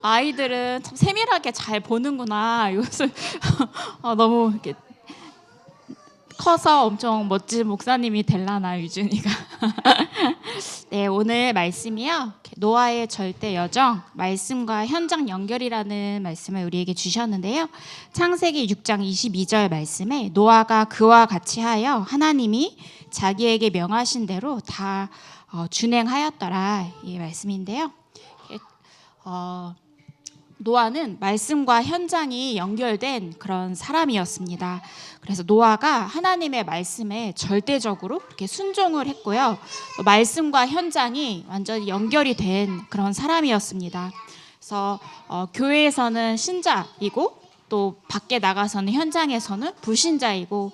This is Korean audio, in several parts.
아이들은 참 세밀하게 잘 보는구나. 이것을 너무 이렇게 커서 엄청 멋진 목사님이 될라나 유준이가. 네, 오늘 말씀이요. 노아의 절대 여정, 말씀과 현장 연결이라는 말씀을 우리에게 주셨는데요. 창세기 6장 22절 말씀에 노아가 그와 같이 하여 하나님이 자기에게 명하신 대로 다 준행하였더라, 이 말씀인데요. 노아는 말씀과 현장이 연결된 그런 사람이었습니다. 그래서 노아가 하나님의 말씀에 절대적으로 이렇게 순종을 했고요. 말씀과 현장이 완전히 연결이 된 그런 사람이었습니다. 그래서 교회에서는 신자이고 또 밖에 나가서는 현장에서는 불신자이고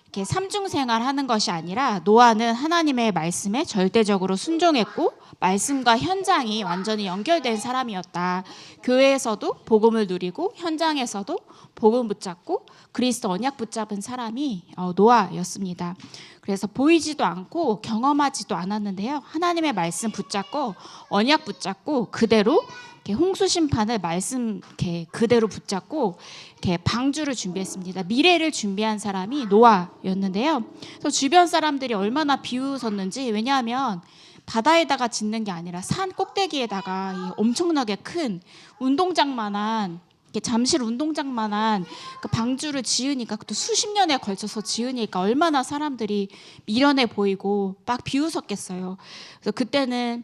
이렇게 삼중생활하는 것이 아니라 노아는 하나님의 말씀에 절대적으로 순종했고 말씀과 현장이 완전히 연결된 사람이었다. 교회에서도 복음을 누리고 현장에서도 복음 붙잡고 그리스도 언약 붙잡은 사람이 노아였습니다. 그래서 보이지도 않고 경험하지도 않았는데요. 하나님의 말씀 붙잡고 언약 붙잡고 그대로 이렇게 홍수 심판을 말씀 이렇게 그대로 붙잡고 이렇게 방주를 준비했습니다. 미래를 준비한 사람이 노아였는데요. 그래서 주변 사람들이 얼마나 비웃었는지, 왜냐하면 바다에다가 짓는 게 아니라 산 꼭대기에다가 이 엄청나게 큰 운동장만한 잠실 운동장만한 그 방주를 지으니까 또 수십 년에 걸쳐서 지으니까 얼마나 사람들이 미련해 보이고 막 비웃었겠어요. 그래서 그때는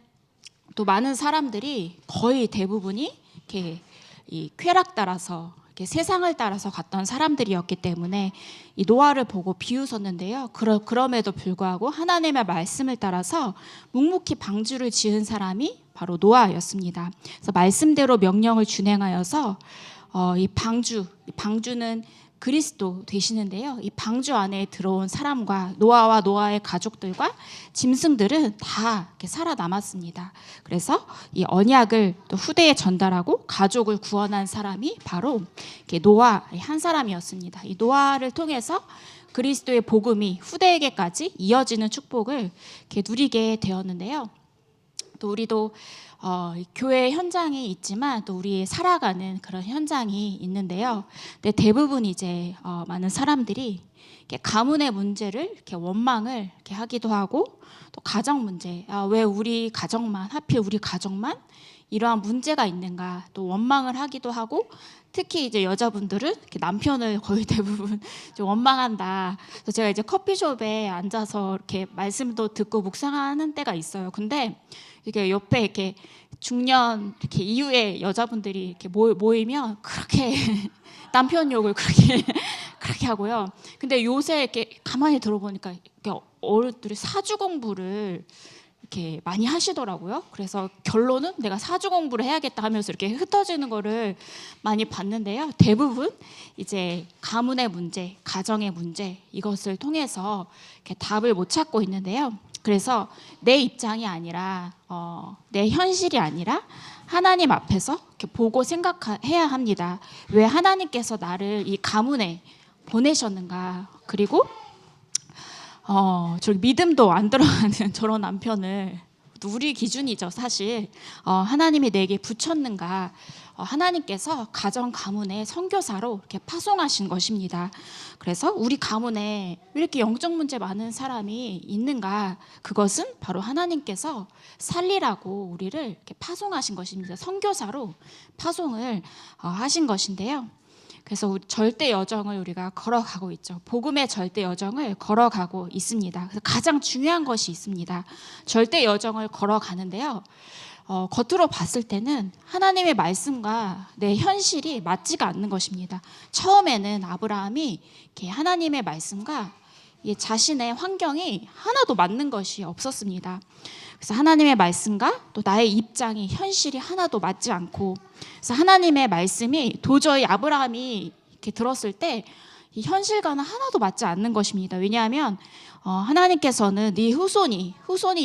또 많은 사람들이 거의 대부분이 이렇게 이 쾌락 따라서 이렇게 세상을 따라서 갔던 사람들이었기 때문에 이 노아를 보고 비웃었는데요. 그럼에도 불구하고 하나님의 말씀을 따라서 묵묵히 방주를 지은 사람이 바로 노아였습니다. 그래서 말씀대로 명령을 준행하여서 이 방주는 그리스도 되시는데요. 이 방주 안에 들어온 사람과 노아와 노아의 가족들과 짐승들은 다 이렇게 살아남았습니다. 그래서 이 언약을 또 후대에 전달하고 가족을 구원한 사람이 바로 노아 한 사람이었습니다. 이 노아를 통해서 그리스도의 복음이 후대에게까지 이어지는 축복을 이렇게 누리게 되었는데요. 또 우리도 교회 현장이 있지만 또 우리 살아가는 그런 현장이 있는데요. 근데 대부분 이제 많은 사람들이 이렇게 가문의 문제를 이렇게 원망을 이렇게 하기도 하고 또 가정 문제, 왜 우리 가정만 하필 우리 가정만 이러한 문제가 있는가 또 원망을 하기도 하고, 특히 이제 여자분들은 이렇게 남편을 거의 대부분 좀 원망한다. 그래서 제가 이제 커피숍에 앉아서 이렇게 말씀도 듣고 묵상하는 때가 있어요. 근데 이렇게 옆에 이렇게 중년 이렇게 이후에 여자분들이 이렇게 모이면 그렇게 남편 욕을 그렇게 하고요. 근데 요새 이렇게 가만히 들어보니까 이렇게 어른들이 사주 공부를 이렇게 많이 하시더라고요. 그래서 결론은 내가 사주 공부를 해야겠다 하면서 이렇게 흩어지는 거를 많이 봤는데요. 대부분 이제 가문의 문제, 가정의 문제, 이것을 통해서 이렇게 답을 못 찾고 있는데요. 그래서 내 입장이 아니라 내 현실이 아니라 하나님 앞에서 이렇게 보고 생각해야 합니다. 왜 하나님께서 나를 이 가문에 보내셨는가? 그리고 저기 믿음도 안 들어가는 저런 남편을, 우리 기준이죠 사실, 하나님이 내게 붙였는가? 하나님께서 가정 가문의 선교사로 이렇게 파송하신 것입니다. 그래서 우리 가문에 왜 이렇게 영적 문제 많은 사람이 있는가? 그것은 바로 하나님께서 살리라고 우리를 이렇게 파송하신 것입니다. 선교사로 파송을 하신 것인데요. 그래서 우리 절대 여정을 우리가 걸어가고 있죠. 복음의 절대 여정을 걸어가고 있습니다. 그래서 가장 중요한 것이 있습니다. 절대 여정을 걸어가는데요. 겉으로 봤을 때는 하나님의 말씀과 내 현실이 맞지가 않는 것입니다. 처음에는 아브라함이 이렇게 하나님의 말씀과 자신의 환경이 하나도 맞는 것이 없었습니다. 그래서 하나님의 말씀과 또 나의 입장이 현실이 하나도 맞지 않고, 그래서 하나님의 말씀이 도저히 아브라함이 이렇게 들었을 때 이 현실과는 하나도 맞지 않는 것입니다. 왜냐하면 하나님께서는 네 후손이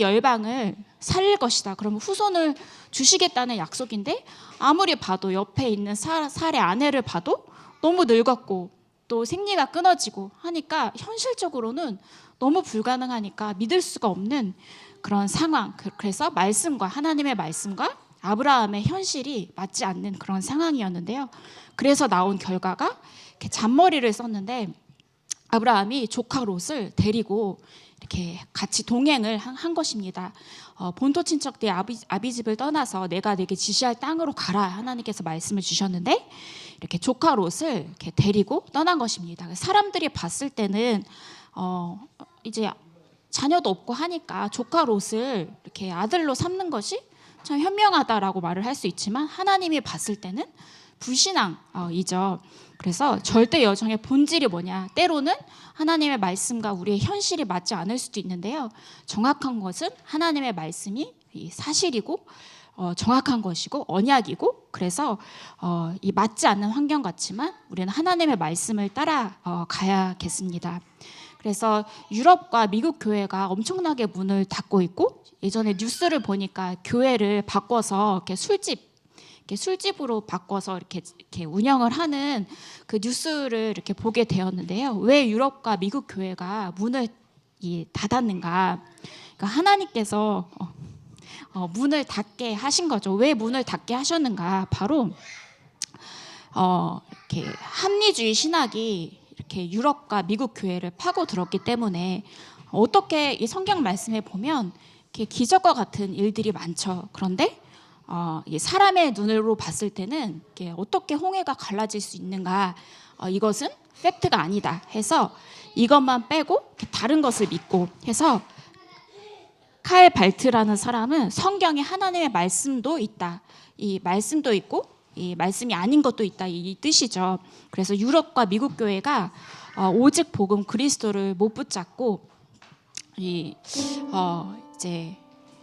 열방을 살릴 것이다. 그러면 후손을 주시겠다는 약속인데, 아무리 봐도 옆에 있는 살의 아내를 봐도 너무 늙었고 또 생리가 끊어지고 하니까 현실적으로는 너무 불가능하니까 믿을 수가 없는 그런 상황. 그래서 말씀과 하나님의 말씀과 아브라함의 현실이 맞지 않는 그런 상황이었는데요. 그래서 나온 결과가 이렇게 잔머리를 썼는데 아브라함이 조카 롯을 데리고 이렇게 같이 동행을 한 것입니다. 본토 친척들의 아비집을 떠나서 내가 내게 지시할 땅으로 가라 하나님께서 말씀을 주셨는데 이렇게 조카 롯을 이렇게 데리고 떠난 것입니다. 사람들이 봤을 때는 이제 자녀도 없고 하니까 조카 롯을 이렇게 아들로 삼는 것이 참 현명하다라고 말을 할 수 있지만 하나님이 봤을 때는 불신앙이죠. 그래서 절대 여정의 본질이 뭐냐? 때로는 하나님의 말씀과 우리의 현실이 맞지 않을 수도 있는데요. 정확한 것은 하나님의 말씀이 사실이고 정확한 것이고 언약이고 그래서 이 맞지 않는 환경 같지만 우리는 하나님의 말씀을 따라 가야겠습니다. 그래서 유럽과 미국 교회가 엄청나게 문을 닫고 있고 예전에 뉴스를 보니까 교회를 바꿔서 이렇게 술집으로 바꿔서 이렇게 운영을 하는 그 뉴스를 이렇게 보게 되었는데요. 왜 유럽과 미국 교회가 문을 닫았는가? 그러니까 하나님께서 문을 닫게 하신 거죠. 왜 문을 닫게 하셨는가? 바로 이렇게 합리주의 신학이 이렇게 유럽과 미국 교회를 파고들었기 때문에 어떻게 이 성경 말씀에 보면 이렇게 기적과 같은 일들이 많죠. 그런데 사람의 눈으로 봤을 때는 어떻게 홍해가 갈라질 수 있는가? 이것은 팩트가 아니다 해서 이것만 빼고 다른 것을 믿고 해서 칼 발트라는 사람은 성경에 하나님의 말씀도 있다. 이 말씀도 있고 이 말씀이 아닌 것도 있다 이 뜻이죠. 그래서 유럽과 미국 교회가 오직 복음 그리스도를 못 붙잡고 이제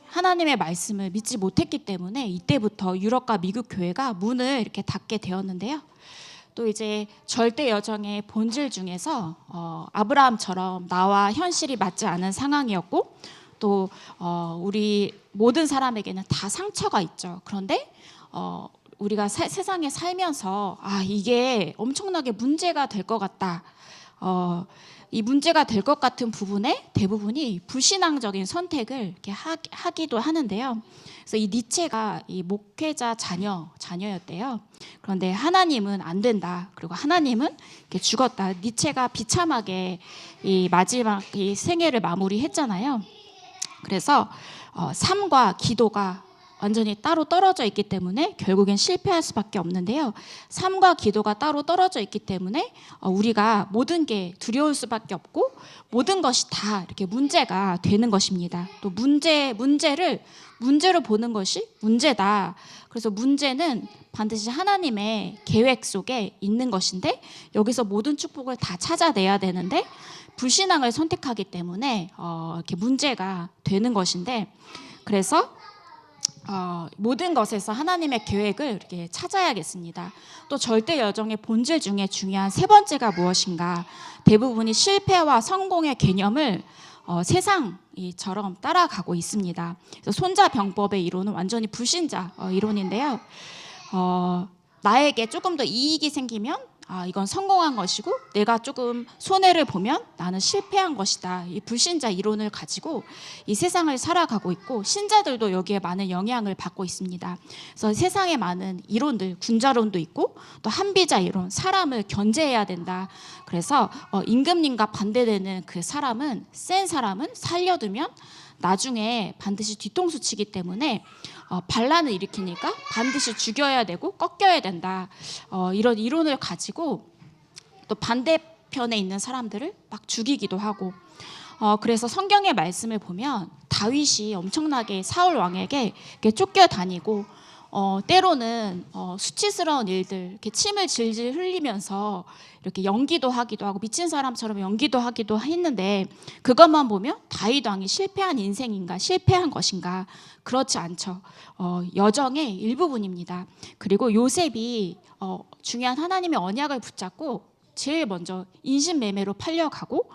하나님의 말씀을 믿지 못했기 때문에 이때부터 유럽과 미국 교회가 문을 이렇게 닫게 되었는데요. 또 이제 절대 여정의 본질 중에서 아브라함처럼 나와 현실이 맞지 않은 상황이었고 또 우리 모든 사람에게는 다 상처가 있죠. 그런데 우리가 세상에 살면서 이게 엄청나게 문제가 될 것 같다. 이 문제가 될 것 같은 부분에 대부분이 불신앙적인 선택을 이렇게 하기도 하는데요. 그래서 이 니체가 이 목회자 자녀였대요. 그런데 하나님은 안 된다. 그리고 하나님은 이렇게 죽었다. 니체가 비참하게 이 마지막 이 생애를 마무리했잖아요. 그래서 삶과 기도가 완전히 따로 떨어져 있기 때문에 결국엔 실패할 수밖에 없는데요. 삶과 기도가 따로 떨어져 있기 때문에 우리가 모든 게 두려울 수밖에 없고 모든 것이 다 이렇게 문제가 되는 것입니다. 또 문제를 문제로 보는 것이 문제다. 그래서 문제는 반드시 하나님의 계획 속에 있는 것인데 여기서 모든 축복을 다 찾아내야 되는데 불신앙을 선택하기 때문에 이렇게 문제가 되는 것인데 그래서 모든 것에서 하나님의 계획을 이렇게 찾아야겠습니다. 또 절대 여정의 본질 중에 중요한 세 번째가 무엇인가? 대부분이 실패와 성공의 개념을 세상처럼 따라가고 있습니다. 그래서 손자병법의 이론은 완전히 불신자 이론인데요. 나에게 조금 더 이익이 생기면 이건 성공한 것이고 내가 조금 손해를 보면 나는 실패한 것이다. 이 불신자 이론을 가지고 이 세상을 살아가고 있고 신자들도 여기에 많은 영향을 받고 있습니다. 그래서 세상에 많은 이론들, 군자론도 있고 또 한비자 이론, 사람을 견제해야 된다. 그래서 임금님과 반대되는 그 사람은 센 사람은 살려두면 나중에 반드시 뒤통수 치기 때문에 반란을 일으키니까 반드시 죽여야 되고 꺾여야 된다. 이런 이론을 가지고 또 반대편에 있는 사람들을 막 죽이기도 하고 그래서 성경의 말씀을 보면 다윗이 엄청나게 사울 왕에게 쫓겨다니고 때로는 수치스러운 일들, 이렇게 침을 질질 흘리면서 이렇게 연기도 하기도 하고 미친 사람처럼 연기도 하기도 했는데 그것만 보면 다윗 왕이 실패한 인생인가, 실패한 것인가? 그렇지 않죠. 여정의 일부분입니다. 그리고 요셉이 중요한 하나님의 언약을 붙잡고 제일 먼저 인신매매로 팔려가고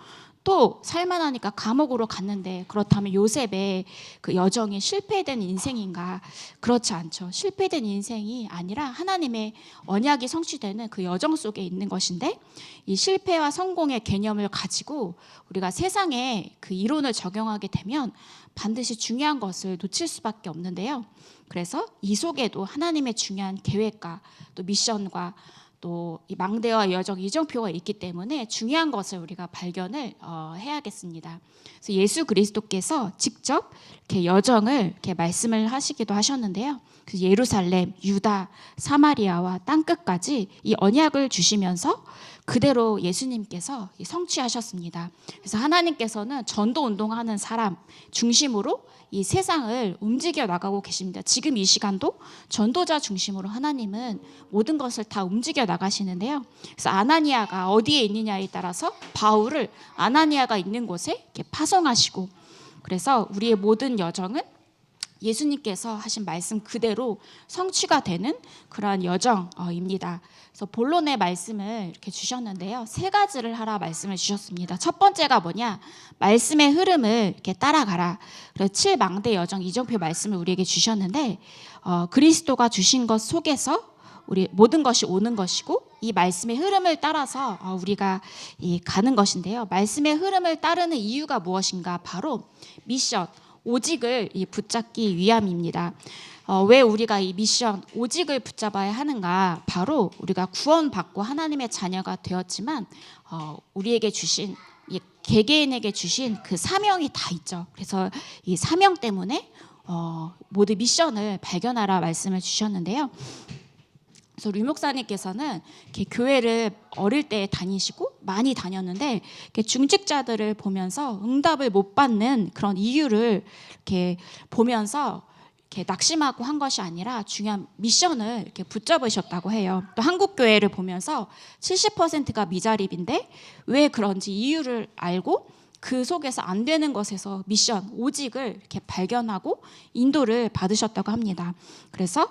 또 살만하니까 감옥으로 갔는데 그렇다면 요셉의 그 여정이 실패된 인생인가? 그렇지 않죠. 실패된 인생이 아니라 하나님의 언약이 성취되는 그 여정 속에 있는 것인데, 이 실패와 성공의 개념을 가지고 우리가 세상에 그 이론을 적용하게 되면 반드시 중요한 것을 놓칠 수밖에 없는데요. 그래서 이 속에도 하나님의 중요한 계획과 또 미션과 또 이 망대와 여정 이정표가 있기 때문에 중요한 것을 우리가 발견을 해야겠습니다. 그래서 예수 그리스도께서 직접 이렇게 여정을 이렇게 말씀을 하시기도 하셨는데요. 그 예루살렘, 유다, 사마리아와 땅 끝까지 이 언약을 주시면서 그대로 예수님께서 성취하셨습니다. 그래서 하나님께서는 전도 운동하는 사람 중심으로 이 세상을 움직여 나가고 계십니다. 지금 이 시간도 전도자 중심으로 하나님은 모든 것을 다 움직여 나가시는데요. 그래서 아나니아가 어디에 있느냐에 따라서 바울을 아나니아가 있는 곳에 이렇게 파송하시고, 그래서 우리의 모든 여정은 예수님께서 하신 말씀 그대로 성취가 되는 그러한 여정입니다. 그래서 본론의 말씀을 이렇게 주셨는데요. 세 가지를 하라 말씀을 주셨습니다. 첫 번째가 뭐냐? 말씀의 흐름을 이렇게 따라가라. 그래서 7망대 여정 이정표 말씀을 우리에게 주셨는데, 그리스도가 주신 것 속에서 우리 모든 것이 오는 것이고, 이 말씀의 흐름을 따라서 우리가 가는 것인데요. 말씀의 흐름을 따르는 이유가 무엇인가? 바로 미션, 오직을 붙잡기 위함입니다. 왜 우리가 이 미션, 오직을 붙잡아야 하는가? 바로 우리가 구원받고 하나님의 자녀가 되었지만 우리에게 주신, 개개인에게 주신 그 사명이 다 있죠. 그래서 이 사명 때문에 모두 미션을 발견하라 말씀을 주셨는데요. 그래서 류 목사님께서는 이렇게 교회를 어릴 때 다니시고 많이 다녔는데, 이렇게 중직자들을 보면서 응답을 못 받는 그런 이유를 이렇게 보면서 이렇게 낙심하고 한 것이 아니라 중요한 미션을 이렇게 붙잡으셨다고 해요. 또 한국 교회를 보면서 70%가 미자립인데 왜 그런지 이유를 알고 그 속에서 안 되는 것에서 미션, 오직을 이렇게 발견하고 인도를 받으셨다고 합니다. 그래서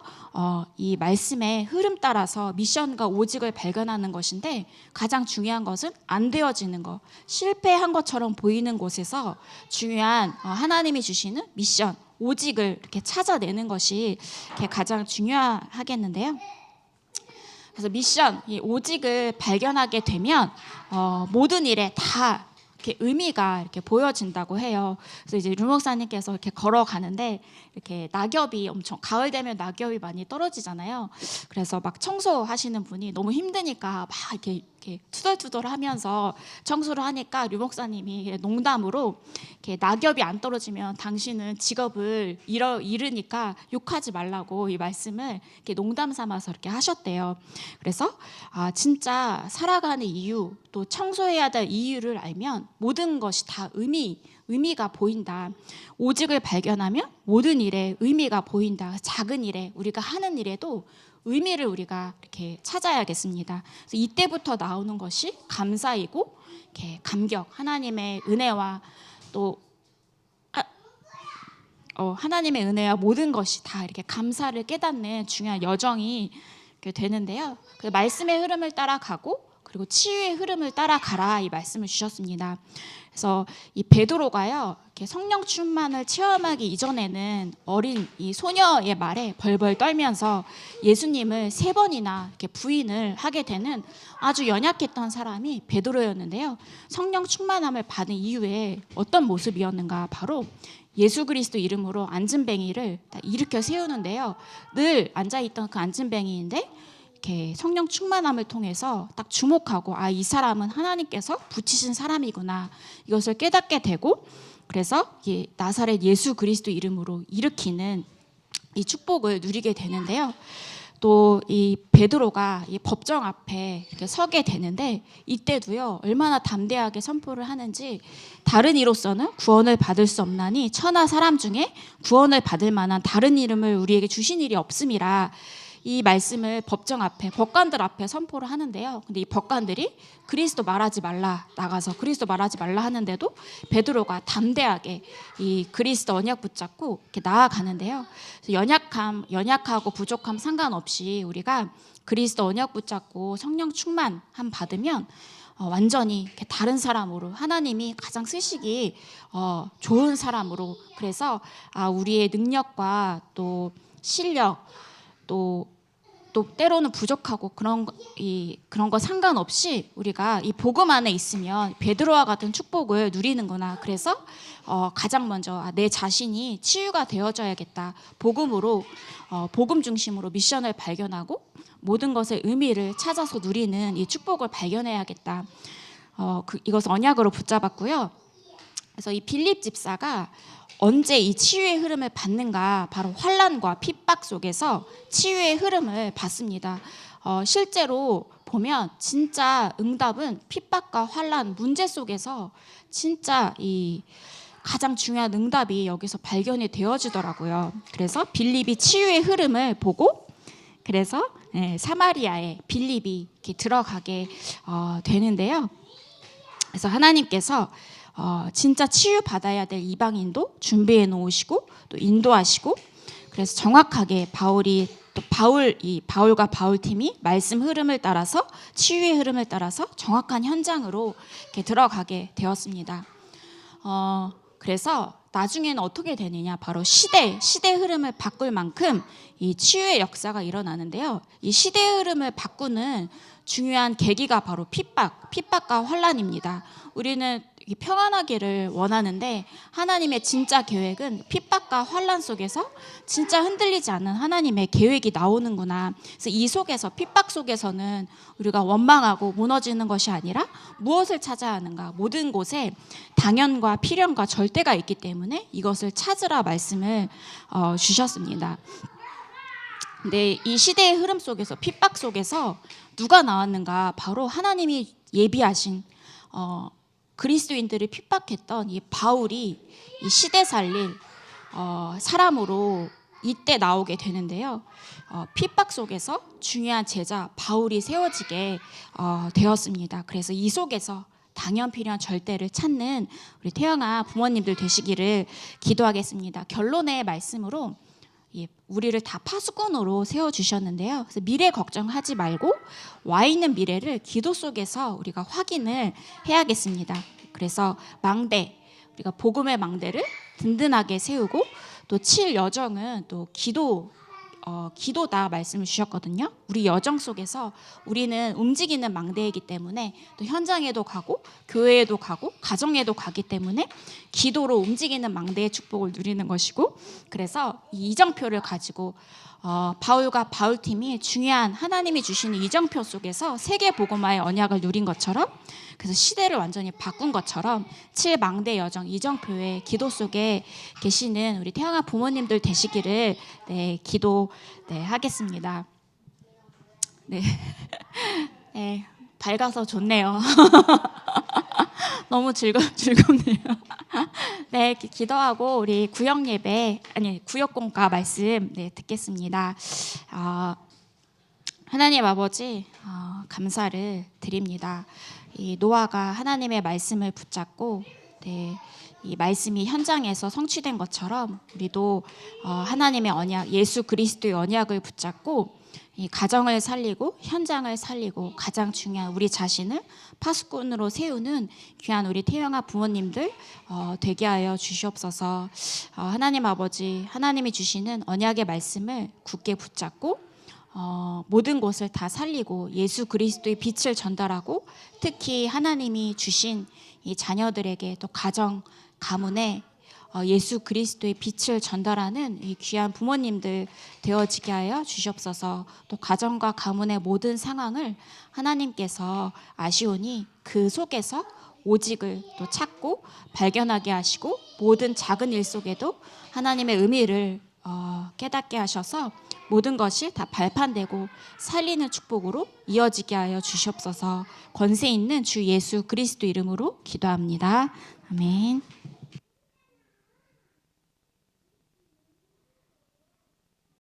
이 말씀의 흐름 따라서 미션과 오직을 발견하는 것인데, 가장 중요한 것은 안 되어지는 것, 실패한 것처럼 보이는 곳에서 중요한 하나님이 주시는 미션, 오직을 이렇게 찾아내는 것이 이렇게 가장 중요하겠는데요. 그래서 미션, 이 오직을 발견하게 되면 모든 일에 다 이렇게 의미가 이렇게 보여진다고 해요. 그래서 이제 류 목사님께서 이렇게 걸어가는데 이렇게 낙엽이 엄청, 가을 되면 낙엽이 많이 떨어지잖아요. 그래서 막 청소하시는 분이 너무 힘드니까 막 이렇게 투덜투덜하면서 청소를 하니까 류 목사님이 농담으로 이렇게 낙엽이 안 떨어지면 당신은 직업을 잃으니까 욕하지 말라고 이 말씀을 이렇게 농담 삼아서 이렇게 하셨대요. 그래서 진짜 살아가는 이유, 또 청소해야 될 이유를 알면 모든 것이 다 의미가 보인다. 오직을 발견하면 모든 일에 의미가 보인다. 작은 일에, 우리가 하는 일에도 의미를 우리가 이렇게 찾아야겠습니다. 그래서 이때부터 나오는 것이 감사이고, 이렇게 감격, 하나님의 은혜와 또 하나님의 은혜와 모든 것이 다 이렇게 감사를 깨닫는 중요한 여정이 이렇게 되는데요. 그 말씀의 흐름을 따라가고, 그리고 치유의 흐름을 따라가라 이 말씀을 주셨습니다. 그래서 이 베드로가요, 이렇게 성령 충만을 체험하기 이전에는 어린 이 소녀의 말에 벌벌 떨면서 예수님을 3번이나 이렇게 부인을 하게 되는 아주 연약했던 사람이 베드로였는데요. 성령 충만함을 받은 이후에 어떤 모습이었는가? 바로 예수 그리스도 이름으로 앉은뱅이를 일으켜 세우는데요. 늘 앉아있던 그 앉은뱅이인데 이렇게 성령 충만함을 통해서 딱 주목하고, 이 사람은 하나님께서 붙이신 사람이구나, 이것을 깨닫게 되고, 그래서 나사렛 예수 그리스도 이름으로 일으키는 이 축복을 누리게 되는데요. 또 이 베드로가 이 법정 앞에 이렇게 서게 되는데, 이때도요 얼마나 담대하게 선포를 하는지, 다른 이로서는 구원을 받을 수 없나니 천하 사람 중에 구원을 받을 만한 다른 이름을 우리에게 주신 일이 없음이라, 이 말씀을 법정 앞에, 법관들 앞에 선포를 하는데요. 근데 이 법관들이 그리스도 말하지 말라, 나가서 그리스도 말하지 말라 하는데도 베드로가 담대하게 이 그리스도 언약 붙잡고 이렇게 나아가는데요. 연약하고 부족함 상관없이 우리가 그리스도 언약 붙잡고 성령 충만함 받으면 완전히 이렇게 다른 사람으로 하나님이 가장 쓰시기 좋은 사람으로, 그래서 우리의 능력과 또 실력 또 때로는 부족하고 그런 거 상관없이 우리가 이 복음 안에 있으면 베드로와 같은 축복을 누리는구나. 그래서 가장 먼저 내 자신이 치유가 되어져야겠다. 복음으로 복음 중심으로 미션을 발견하고 모든 것의 의미를 찾아서 누리는 이 축복을 발견해야겠다. 이것을 언약으로 붙잡았고요. 그래서 이 빌립 집사가 언제 이 치유의 흐름을 받는가? 바로 환난과 핍박 속에서 치유의 흐름을 받습니다. 실제로 보면 진짜 응답은 핍박과 환난, 문제 속에서 진짜 이 가장 중요한 응답이 여기서 발견이 되어지더라고요. 그래서 빌립이 치유의 흐름을 보고 그래서 사마리아에 빌립이 이렇게 들어가게 되는데요. 그래서 하나님께서 진짜 치유받아야 될 이방인도 준비해 놓으시고 또 인도하시고, 그래서 정확하게 바울과 바울팀이 말씀 흐름을 따라서 치유의 흐름을 따라서 정확한 현장으로 이렇게 들어가게 되었습니다. 그래서 나중에는 어떻게 되느냐, 바로 시대 흐름을 바꿀 만큼 이 치유의 역사가 일어나는데요. 이 시대 흐름을 바꾸는 중요한 계기가 바로 핍박과 환난입니다. 우리는 평안하기를 원하는데 하나님의 진짜 계획은 핍박과 환난 속에서 진짜 흔들리지 않는 하나님의 계획이 나오는구나. 그래서 이 속에서, 핍박 속에서는 우리가 원망하고 무너지는 것이 아니라 무엇을 찾아야 하는가, 모든 곳에 당연과 필연과 절대가 있기 때문에 이것을 찾으라 말씀을 주셨습니다. 근데 이 시대의 흐름 속에서, 핍박 속에서 누가 나왔는가? 바로 하나님이 예비하신 그리스도인들을 핍박했던 이 바울이 이 시대 살릴 사람으로 이때 나오게 되는데요. 핍박 속에서 중요한 제자 바울이 세워지게 되었습니다. 그래서 이 속에서 당연 필요한 절대를 찾는 우리 태영아 부모님들 되시기를 기도하겠습니다. 결론의 말씀으로 우리를 다 파수꾼으로 세워주셨는데요. 그래서 미래 걱정하지 말고 와 있는 미래를 기도 속에서 우리가 확인을 해야겠습니다. 그래서 우리가 복음의 망대를 든든하게 세우고 또 칠 여정은 또 기도다 말씀을 주셨거든요. 우리 여정 속에서 우리는 움직이는 망대이기 때문에 또 현장에도 가고 교회에도 가고 가정에도 가기 때문에 기도로 움직이는 망대의 축복을 누리는 것이고, 그래서 이 이정표를 가지고 바울과 바울팀이 중요한 하나님이 주시는 이정표 속에서 세계 복음화의 언약을 누린 것처럼, 그래서 시대를 완전히 바꾼 것처럼 7망대 여정 이정표의 기도 속에 계시는 우리 태영아 부모님들 되시기를 기도하겠습니다. 네. 네, 밝아서 좋네요. 너무 즐겁네요. 네, 기도하고 우리 구역공과 말씀 듣겠습니다. 하나님 아버지, 감사를 드립니다. 이 노아가 하나님의 말씀을 붙잡고 이 말씀이 현장에서 성취된 것처럼 우리도 하나님의 언약, 예수 그리스도의 언약을 붙잡고 이 가정을 살리고 현장을 살리고 가장 중요한 우리 자신을 파수꾼으로 세우는 귀한 우리 태영아 부모님들 되게 하여 주시옵소서. 하나님 아버지, 하나님이 주시는 언약의 말씀을 굳게 붙잡고 모든 곳을 다 살리고 예수 그리스도의 빛을 전달하고, 특히 하나님이 주신 이 자녀들에게 또 가정, 가문에 예수 그리스도의 빛을 전달하는 이 귀한 부모님들 되어지게 하여 주시옵소서. 또 가정과 가문의 모든 상황을 하나님께서 아시오니 그 속에서 오직을 또 찾고 발견하게 하시고 모든 작은 일 속에도 하나님의 의미를 깨닫게 하셔서 모든 것이 다 발판되고 살리는 축복으로 이어지게 하여 주시옵소서. 권세 있는 주 예수 그리스도 이름으로 기도합니다. 아멘.